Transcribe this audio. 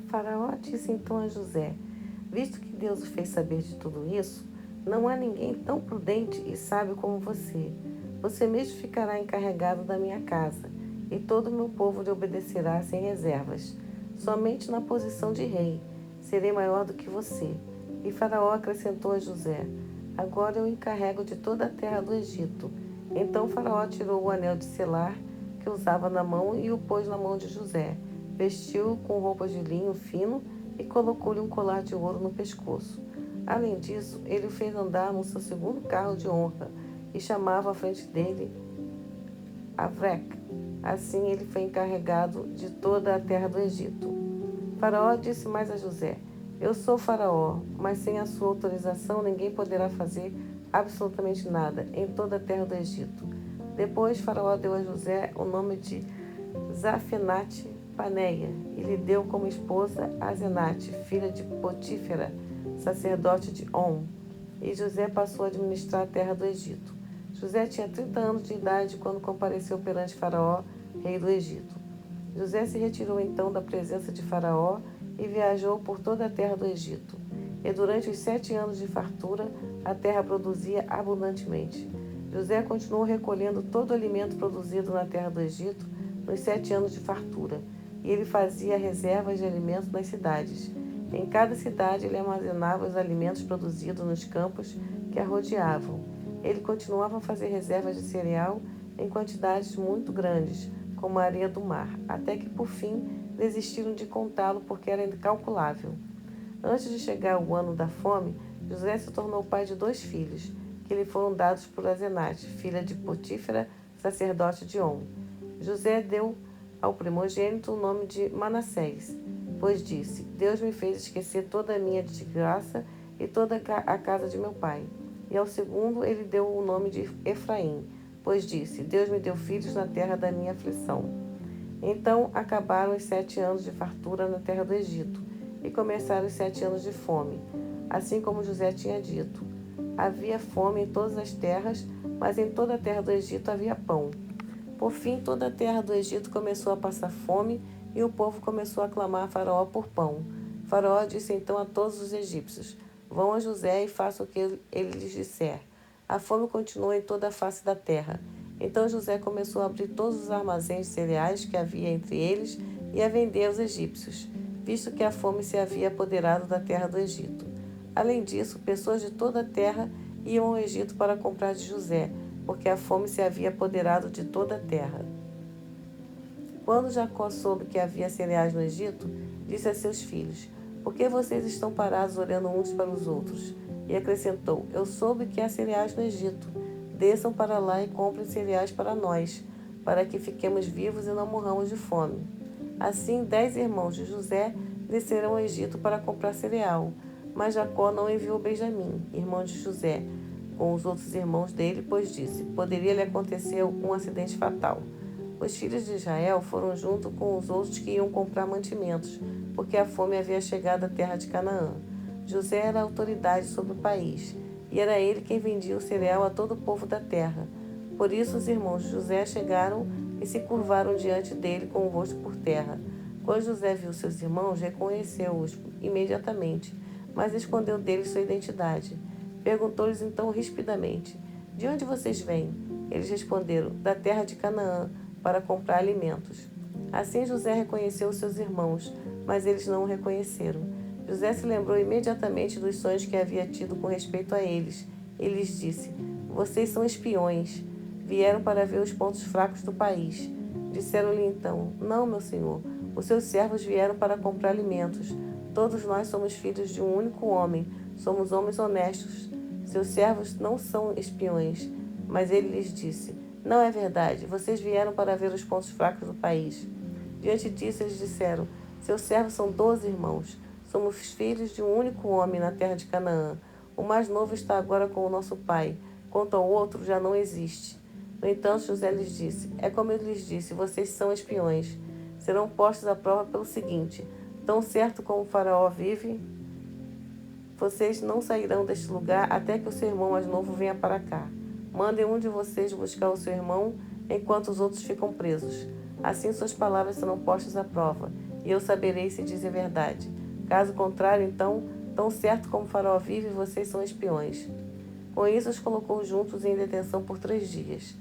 Faraó disse então a José: visto que Deus o fez saber de tudo isso, não há ninguém tão prudente e sábio como você. Você mesmo ficará encarregado da minha casa, e todo o meu povo lhe obedecerá sem reservas. Somente na posição de rei serei maior do que você. E Faraó acrescentou a José: agora eu o encarrego de toda a terra do Egito. Então Faraó tirou o anel de selar que usava na mão e o pôs na mão de José. Vestiu-o com roupas de linho fino e colocou-lhe um colar de ouro no pescoço. Além disso, ele o fez andar no seu segundo carro de honra e chamava à frente dele Avrec. Assim ele foi encarregado de toda a terra do Egito. Faraó disse mais a José: eu sou Faraó, mas sem a sua autorização ninguém poderá fazer absolutamente nada em toda a terra do Egito. Depois Faraó deu a José o nome de Zafenate Paneia e lhe deu como esposa Asenate, filha de Potífera, sacerdote de On. E José passou a administrar a terra do Egito. José tinha 30 anos de idade quando compareceu perante Faraó, rei do Egito. José se retirou então da presença de Faraó e viajou por toda a terra do Egito. E durante os 7 anos de fartura, a terra produzia abundantemente. José continuou recolhendo todo o alimento produzido na terra do Egito nos 7 anos de fartura, e ele fazia reservas de alimentos nas cidades. Em cada cidade ele armazenava os alimentos produzidos nos campos que a rodeavam. Ele continuava a fazer reservas de cereal em quantidades muito grandes, como a areia do mar, até que por fim desistiram de contá-lo porque era incalculável. Antes de chegar o ano da fome, José se tornou pai de 2 filhos, que lhe foram dados por Asenate, filha de Potífera, sacerdote de On. José deu ao primogênito o nome de Manassés, pois disse: Deus me fez esquecer toda a minha desgraça e toda a casa de meu pai. E ao segundo ele deu o nome de Efraim, pois disse: Deus me deu filhos na terra da minha aflição. Então acabaram os 7 anos de fartura na terra do Egito, e começaram os 7 anos de fome, assim como José tinha dito. Havia fome em todas as terras, mas em toda a terra do Egito havia pão. Por fim, toda a terra do Egito começou a passar fome, e o povo começou a clamar a Faraó por pão. Faraó disse então a todos os egípcios: vão a José e façam o que ele lhes disser. A fome continuou em toda a face da terra. Então José começou a abrir todos os armazéns de cereais que havia entre eles e a vender aos egípcios, visto que a fome se havia apoderado da terra do Egito. Além disso, pessoas de toda a terra iam ao Egito para comprar de José, porque a fome se havia apoderado de toda a terra. Quando Jacó soube que havia cereais no Egito, disse a seus filhos: por que vocês estão parados olhando uns para os outros? E acrescentou: eu soube que há cereais no Egito. Desçam para lá e comprem cereais para nós, para que fiquemos vivos e não morramos de fome. Assim, 10 irmãos de José desceram ao Egito para comprar cereal, mas Jacó não enviou Benjamim, irmão de José, com os outros irmãos dele, pois disse: poderia lhe acontecer um acidente fatal. Os filhos de Israel foram junto com os outros que iam comprar mantimentos, porque a fome havia chegado à terra de Canaã. José era a autoridade sobre o país, e era ele quem vendia o cereal a todo o povo da terra. Por isso os irmãos de José chegaram e se curvaram diante dele com o rosto por terra. Quando José viu seus irmãos, reconheceu-os imediatamente, mas escondeu deles sua identidade. Perguntou-lhes então rispidamente: de onde vocês vêm? Eles responderam: da terra de Canaã, para comprar alimentos. Assim José reconheceu seus irmãos, mas eles não o reconheceram. José se lembrou imediatamente dos sonhos que havia tido com respeito a eles. E lhes disse: vocês são espiões. Vieram para ver os pontos fracos do país. Disseram-lhe então: não, meu senhor, os seus servos vieram para comprar alimentos. Todos nós somos filhos de um único homem, somos homens honestos. Seus servos não são espiões. Mas ele lhes disse: não é verdade, vocês vieram para ver os pontos fracos do país. Diante disso eles disseram: seus servos são 12 irmãos. Somos filhos de um único homem na terra de Canaã. O mais novo está agora com o nosso pai. Quanto ao outro, já não existe. No entanto, José lhes disse: é como eu lhes disse, vocês são espiões. Serão postos à prova pelo seguinte: tão certo como o Faraó vive, vocês não sairão deste lugar até que o seu irmão mais novo venha para cá. Mandem um de vocês buscar o seu irmão enquanto os outros ficam presos. Assim suas palavras serão postas à prova, e eu saberei se diz a verdade. Caso contrário, então, tão certo como o farol vive, vocês são espiões. Com isso, os colocou juntos em detenção por 3 dias.